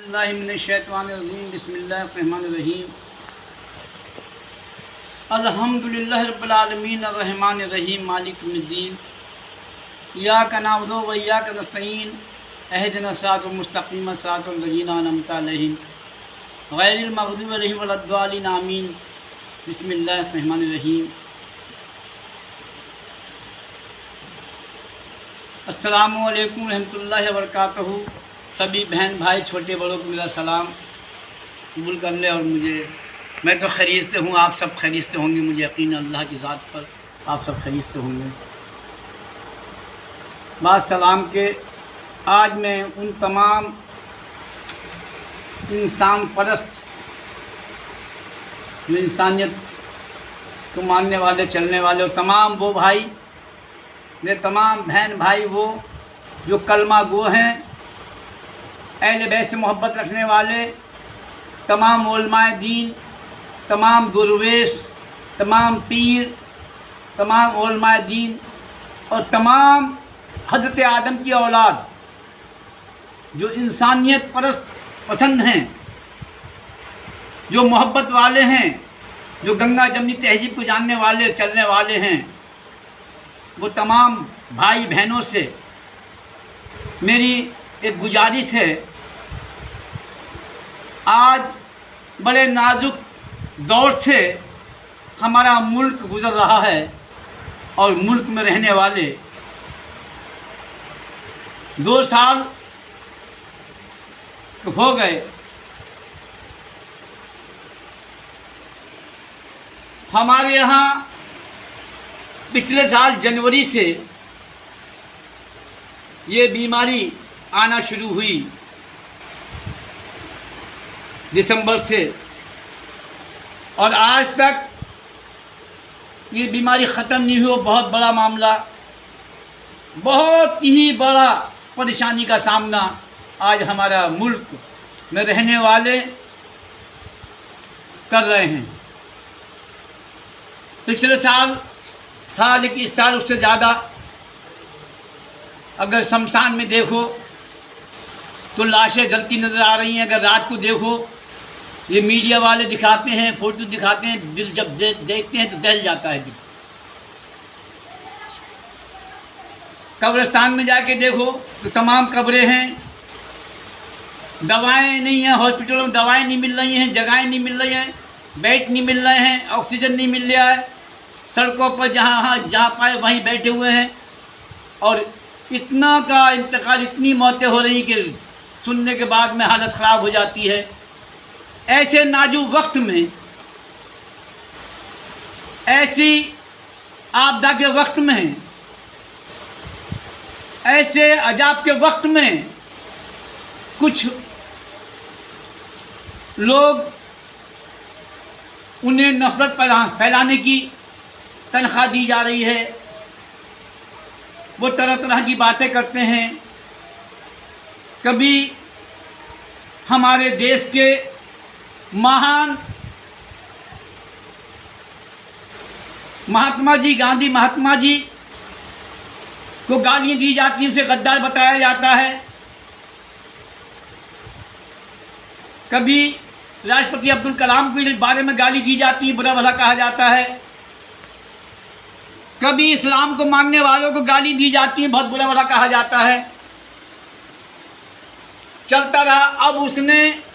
बिस्मिल्लाहिर्रहमानिर्रहीम बिस्मिल्लाहिर्रहमानिर्रहीम अल्हम्दुलिल्लाहि रब्बिल आलमीन अर्रहमानिर्रहीम मालिकियौमिद्दीन इय्याका नअबुदु व इय्याका नस्तईन इहदिनस सिरातल मुस्तक़ीम सिरातल लज़ीना अनअमता अलैहिम गैरिल मग़दूबि अलैहिम वलद्दालिन आमीन। बिस्मिल्लाहिर्रहमानिर्रहीम। अस्सलामु अलैकुम रहमतुल्लाहि व बरकातहू। सभी बहन भाई छोटे बड़ों को मेरा सलाम कबूल कर ले। और मैं तो खैरियत से हूँ, आप सब खैरियत से होंगे, मुझे यकीन अल्लाह की ज़ात पर आप सब खैरियत से होंगे। बाद सलाम के आज मैं उन तमाम इंसान परस्त जो इंसानियत को मानने वाले चलने वाले और तमाम वो भाई मेरे तमाम बहन भाई वो जो कलमा गो हैं, अहले बैत से मोहब्बत रखने वाले, तमाम उलमाए दीन, तमाम दुर्वेश, तमाम पीर, तमाम उलमाए दीन और तमाम हज़रत आदम की औलाद जो इंसानियत परस्त पसंद हैं, जो मोहब्बत वाले हैं, जो गंगा जमनी तहजीब को जानने वाले चलने वाले हैं, वो तमाम भाई बहनों से मेरी एक गुजारिश है। आज बड़े नाजुक दौर से हमारा मुल्क गुज़र रहा है और मुल्क में रहने वाले 2 साल तो हो गए। हमारे यहाँ पिछले साल जनवरी से ये बीमारी आना शुरू हुई, दिसंबर से, और आज तक ये बीमारी ख़त्म नहीं हुई। बहुत बड़ा मामला, बहुत ही बड़ा परेशानी का सामना आज हमारा मुल्क में रहने वाले कर रहे हैं। पिछले साल था, लेकिन इस साल उससे ज़्यादा। अगर शमशान में देखो तो लाशें जलती नज़र आ रही हैं। अगर रात को देखो, ये मीडिया वाले दिखाते हैं, फ़ोटो दिखाते हैं, दिल जब देखते हैं तो दहल जाता है दिल। कब्रिस्तान में जाके देखो तो तमाम कब्रें हैं, दवाएं नहीं हैं, हॉस्पिटलों में दवाएं नहीं मिल रही हैं, जगहें नहीं मिल रही हैं, बेड नहीं मिल रहे हैं, ऑक्सीजन नहीं मिल रहा है। सड़कों पर जहाँ पाए वहीं बैठे हुए हैं और इतना का इंतकाल, इतनी मौतें हो रही कि सुनने के बाद में हालत ख़राब हो जाती है। ऐसे नाजुक वक्त में, ऐसी आपदा के वक्त में, ऐसे अजाब के वक्त में कुछ लोग उन्हें नफ़रत फैलाने की तनख्वाह दी जा रही है। वो तरह तरह की बातें करते हैं। कभी हमारे देश के महान महात्मा जी, गांधी महात्मा जी को गालियाँ दी जाती हैं, उसे गद्दार बताया जाता है। कभी राष्ट्रपति अब्दुल कलाम के बारे में गाली दी जाती है, बुरा भला कहा जाता है। कभी इस्लाम को मानने वालों को गाली दी जाती है, बहुत बुरा भला कहा जाता है। चलता रहा। अब उसने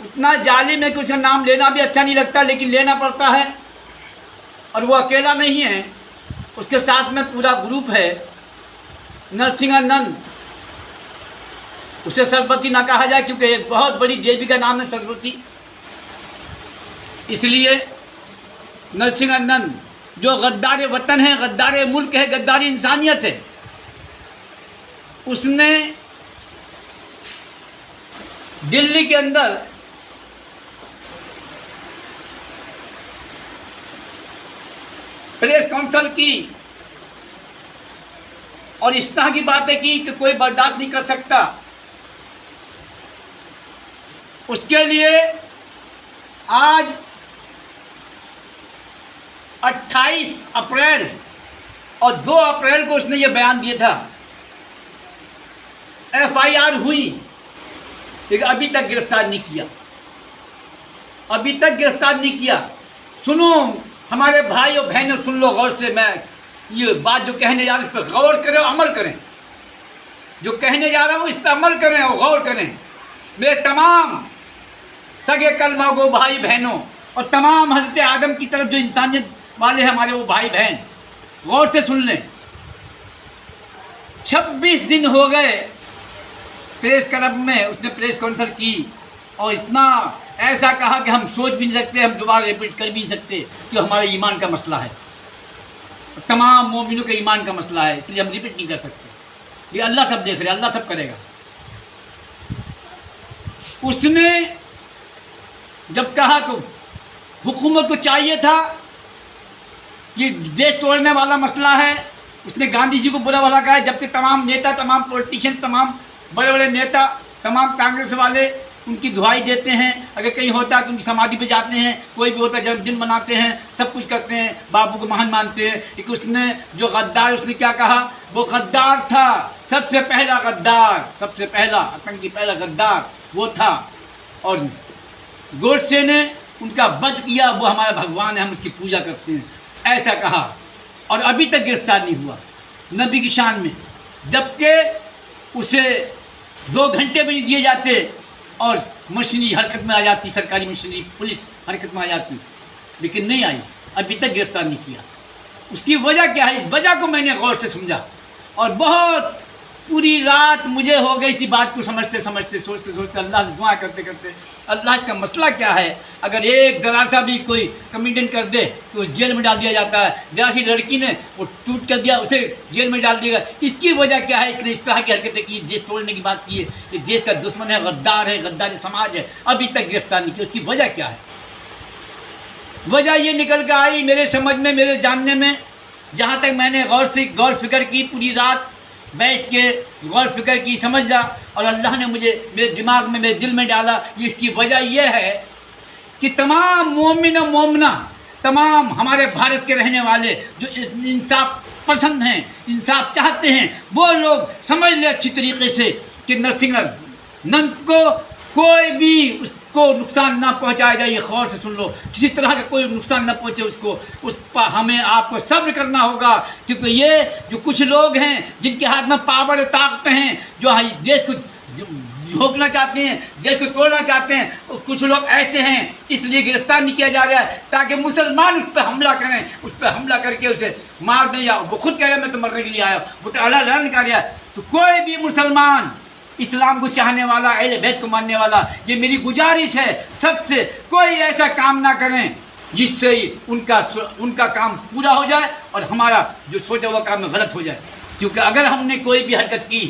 उतना जालिम है कि उसका नाम लेना भी अच्छा नहीं लगता, लेकिन लेना पड़ता है। और वो अकेला नहीं है, उसके साथ में पूरा ग्रुप है। नरसिंहानंद, उसे सरस्वती ना कहा जाए क्योंकि एक बहुत बड़ी देवी का नाम है सरस्वती, इसलिए नरसिंहानंद जो गद्दार वतन है, गद्दार मुल्क है, गद्दार इंसानियत है, उसने दिल्ली के अंदर प्रेस कॉन्फ्रेंस की और इस तरह की बातें की कि कोई बर्दाश्त नहीं कर सकता। उसके लिए आज 28 अप्रैल और 2 अप्रैल को उसने ये बयान दिया था FIR हुई, लेकिन अभी तक गिरफ्तार नहीं किया, अभी तक गिरफ्तार नहीं किया। सुनो हमारे भाई और बहनों, सुन लो गौर से, मैं ये बात जो कहने जा रहा हूँ इस पर गौर करें और अमल करें। जो कहने जा रहा हूँ इस पर अमल करें और गौर करें। मेरे तमाम सगे कलमा गो भाई बहनों और तमाम हज़रत आदम की तरफ जो इंसानियत वाले हैं हमारे वो भाई बहन, गौर से सुन लें। 26 दिन हो गए प्रेस क्लब में उसने प्रेस कॉन्फ्रेंस की और इतना ऐसा कहा कि हम सोच भी नहीं सकते, हम दोबारा रिपीट कर भी नहीं सकते कि हमारा ईमान का मसला है, तमाम मोमिनों के ईमान का मसला है, इसलिए हम रिपीट नहीं कर सकते। ये अल्लाह सब देख रहे हैं, अल्लाह सब करेगा। उसने जब कहा तो हुकूमत को चाहिए था, ये देश तोड़ने वाला मसला है, उसने गांधी जी को बुरा भला कहा, जबकि तमाम नेता, तमाम पॉलिटिशियन, तमाम बड़े बड़े नेता, तमाम कांग्रेस वाले उनकी दुहाई देते हैं। अगर कहीं होता है तो उनकी समाधि पे जाते हैं, कोई भी होता है जन्मदिन मनाते हैं, सब कुछ करते हैं, बाबू को महान मानते हैं। लेकिन उसने जो गद्दार, उसने क्या कहा, वो गद्दार था, सबसे पहला गद्दार, सबसे पहला आतंकी, पहला गद्दार वो था। और गोडसे ने उनका वध किया, वो हमारा भगवान है, हम उसकी पूजा करते हैं, ऐसा कहा। और अभी तक गिरफ्तार नहीं हुआ नबी की शान में, जबकि उसे 2 घंटे भी नहीं दिए जाते और मशीनरी हरकत में आ जाती, सरकारी मशीनरी पुलिस हरकत में आ जाती, लेकिन नहीं आई, अभी तक गिरफ्तार नहीं किया। उसकी वजह क्या है, इस वजह को मैंने गौर से समझा और बहुत पूरी रात मुझे हो गई इसी बात को समझते समझते, सोचते सोचते, अल्लाह से दुआ करते करते, अल्लाह का मसला क्या है। अगर एक ज़रा सा भी कोई कमिटन कर दे तो जेल में डाल दिया जाता है। जरा सी लड़की ने वो टूट कर दिया, उसे जेल में डाल दिया। इसकी वजह क्या है, इसने इस तरह की हरकतें की, देश तोड़ने की बात की है, ये देश का दुश्मन है, गद्दार है, गद्दारी समाज है, अभी तक गिरफ्तार नहीं किया। उसकी वजह क्या है, वजह ये निकल कर आई मेरे समझ में, मेरे जानने में, जहाँ तक मैंने गौर फिक्र की, पूरी रात बैठ के गौर फिक्र की, समझ जा, और अल्लाह ने मुझे मेरे दिमाग में, मेरे दिल में डाला। इसकी वजह यह है कि तमाम मोमिन और मोमना, तमाम हमारे भारत के रहने वाले जो इंसाफ पसंद हैं, इंसाफ चाहते हैं, वो लोग समझ ले अच्छी तरीके से कि नंद को कोई भी उसको नुकसान ना पहुंचाया जाए। ये गौर से सुन लो, किसी तरह का कोई नुकसान ना पहुंचे उसको, उस पर हमें आपको सब्र करना होगा। क्योंकि ये जो कुछ लोग हैं जिनके हाथ में पावर और ताकतें हैं, जो इस देश को झोंकना चाहते हैं, देश को तोड़ना चाहते हैं, कुछ लोग ऐसे हैं, इसलिए गिरफ्तार नहीं किया जा रहा है ताकि मुसलमान उस पर हमला करें, उस पर हमला करके उसे मार दें। या वो खुद कह रहे हैं मैं तो मरने के लिए आया, वो तो अल्लाह लड़ने का रहा है। तो कोई भी मुसलमान इस्लाम को चाहने वाला, अहले बैत को मानने वाला, ये मेरी गुजारिश है सबसे, कोई ऐसा काम ना करें जिससे उनका काम पूरा हो जाए और हमारा जो सोचा हुआ काम में गलत हो जाए। क्योंकि अगर हमने कोई भी हरकत की,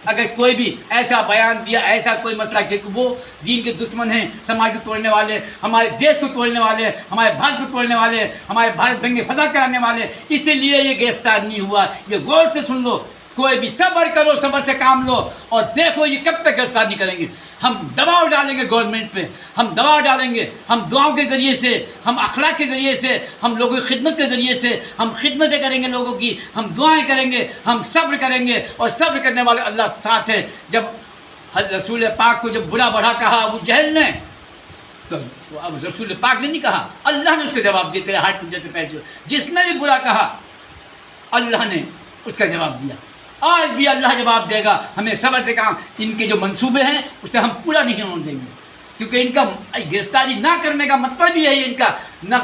अगर कोई भी ऐसा बयान दिया, ऐसा कोई मसला कि वो दीन के दुश्मन हैं, समाज को तोड़ने वाले, हमारे देश को तोड़ने वाले, हमारे भारत को तोड़ने वाले, हमारे भारत दंगे फसाद कराने वाले, इसीलिए ये गिरफ्तार नहीं हुआ। ये गौर से सुन लो, कोई भी सब्र करो, सब्र से काम लो और देखो ये कब तक गिरफ्तार नहीं करेंगे। हम दबाव डालेंगे गवर्नमेंट पे, हम दबाव डालेंगे, हम दुआओं के ज़रिए से, हम अखलाक के ज़रिए से, हम लोगों की खिदमत के ज़रिए से, हम खिदमतें करेंगे लोगों की, हम दुआएं करेंगे, हम सब्र करेंगे। और सब्र करने वाले अल्लाह साथ है। जब रसूल पाक को जब बुरा भला कहा अबू जहल ने, तो अब रसूल पाक ने नहीं कहा, अल्लाह ने उसका जवाब दिया, तेरे हाथ टूटने से पहले जिसने भी बुरा कहा अल्लाह ने उसका जवाब दिया। आज भी अल्लाह जवाब देगा। हमें सब्र से काम, इनके जो मंसूबे हैं उसे हम पूरा नहीं होने देंगे, क्योंकि इनका गिरफ्तारी ना करने का मतलब ही है, इनका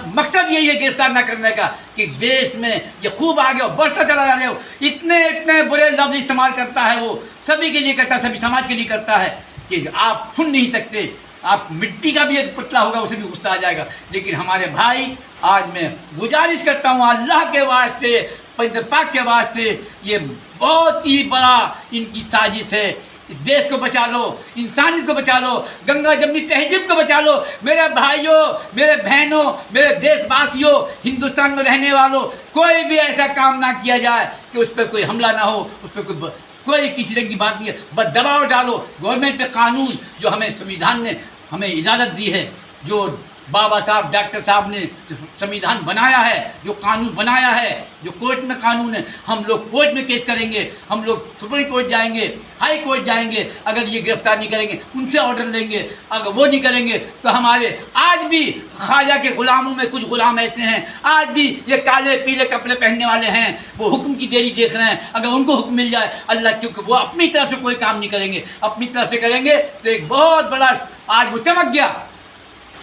मकसद यही है गिरफ्तार ना करने का कि देश में ये खूब आगे बढ़ता चला जा रहा है। इतने बुरे लफ्ज़ इस्तेमाल करता है, वो सभी के लिए करता है, सभी समाज के लिए करता है कि आप सुन नहीं सकते। आप मिट्टी का भी एक पुतला होगा, उसे भी गुस्सा आ जाएगा। लेकिन हमारे भाई, आज मैं गुजारिश करता हूँ अल्लाह के वास्ते, पैगंबर पाक के वास्ते, ये बहुत ही बड़ा इनकी साजिश है। इस देश को बचा लो, इंसानियत को बचा लो, गंगा जमनी तहजीब को बचा लो। मेरे भाइयों, मेरे बहनों, मेरे देशवासियों, हिंदुस्तान में रहने वालों, कोई भी ऐसा काम ना किया जाए कि उस पर कोई हमला ना हो, उस पर कोई किसी तरह की बात नहीं है। बस दबाव डालो गवर्नमेंट पे, कानून जो हमें संविधान ने हमें इजाज़त दी है, जो बाबा साहब डॉक्टर साहब ने जो संविधान बनाया है, जो कानून बनाया है, जो कोर्ट में कानून है, हम लोग कोर्ट में केस करेंगे, हम लोग सुप्रीम कोर्ट जाएंगे, हाई कोर्ट जाएंगे। अगर ये गिरफ्तार नहीं करेंगे उनसे ऑर्डर लेंगे, अगर वो नहीं करेंगे तो हमारे आज भी ख्वाजा के गुलामों में कुछ गुलाम ऐसे हैं, आज भी ये काले पीले कपड़े पहनने वाले हैं, वो हुक्म की देरी देख रहे हैं। अगर उनको हुक्म मिल जाए अल्लाह, क्योंकि वो अपनी तरफ से कोई काम नहीं करेंगे, अपनी तरफ से करेंगे तो एक बहुत बड़ा आज वो चमक गया।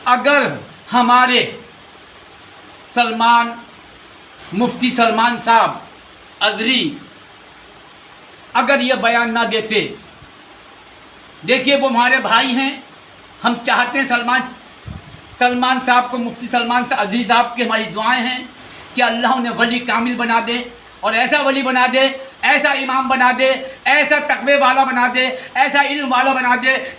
अगर हमारे मुफ्ती सलमान साहब अजरी अगर ये बयान ना देते, देखिए वो हमारे भाई हैं, हम चाहते हैं सलमान साहब को, मुफ्ती सलमान अजरी साहब की हमारी दुआएं हैं कि अल्लाह उन्हें वली कामिल बना दे, और ऐसा वली बना दे, ऐसा इमाम बना दे, ऐसा तकवे वाला बना दे, ऐसा इल्म वाला बना दे,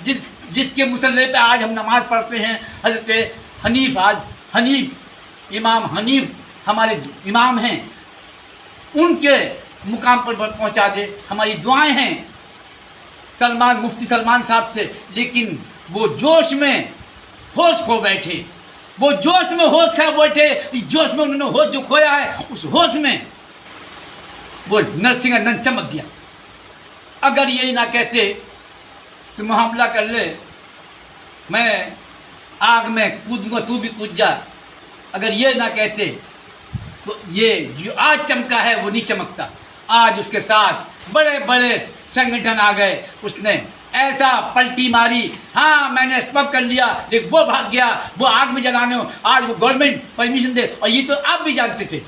जिसके मुसल्ले पे आज हम नमाज़ पढ़ते हैं। हज़रत हनीफ इमाम हनीफ हमारे इमाम हैं, उनके मुकाम पर पहुंचा दे। हमारी दुआएं हैं मुफ्ती सलमान साहब से। लेकिन वो जोश में होश खो बैठे, वो जोश में होश खो बैठे। इस जोश में उन्होंने होश जो खोया है, उस होश में वो नरसिंह चमक गया। अगर यही ना कहते तो मुहामला कर ले, मैं आग में कूदूंगा तू भी कूद जा, अगर ये ना कहते तो ये जो आज चमका है वो नहीं चमकता। आज उसके साथ बड़े बड़े संगठन आ गए, उसने ऐसा पलटी मारी, हाँ मैंने स्पब कर लिया, लेकिन वो भाग गया, वो आग में जलाने, आज वो गवर्नमेंट परमिशन दे, और ये तो आप भी जानते थे।